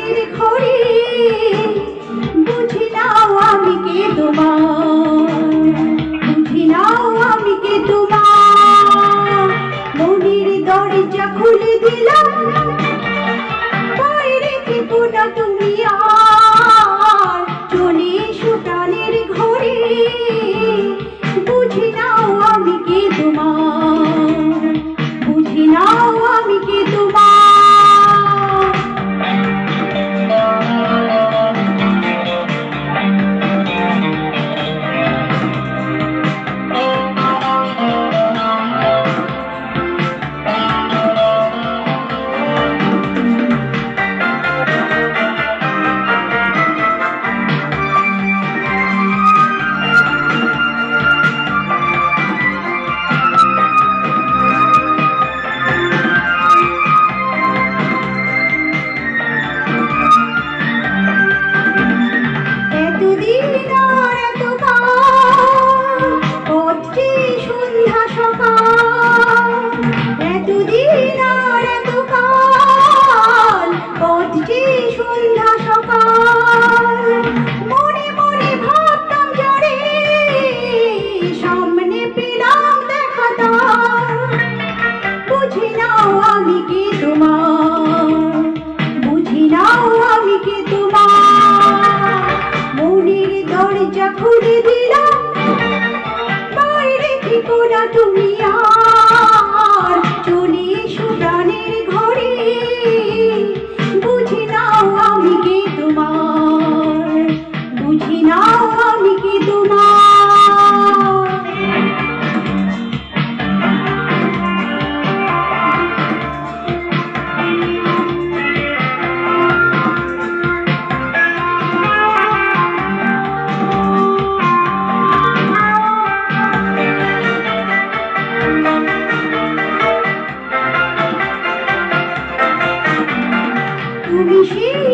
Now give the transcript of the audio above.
প্রাণের ঘরে বুঝি নাও আমি কে তোমার, বুঝি নাও আমি কে তোমার। মনের দরজা খুলে দিলাম, বাইরে থেকো না তুমি আর, চলে এসো প্রাণের ঘরে বুঝি নাও আমি কে তোমার, বুঝি নাও আমি কে তোমার। বুঝি নাও আমি কে তোমার, বুঝি নাও আমি কে তোমার। মনের দরজা খুলে দিলাম, বাইরে থেকো না তুমি আর, চলে এসো প্রাণের ঘরে বুঝি নাও আমি কে তোমার, বুঝি নাও আমি কে তোমার। তুমি সেই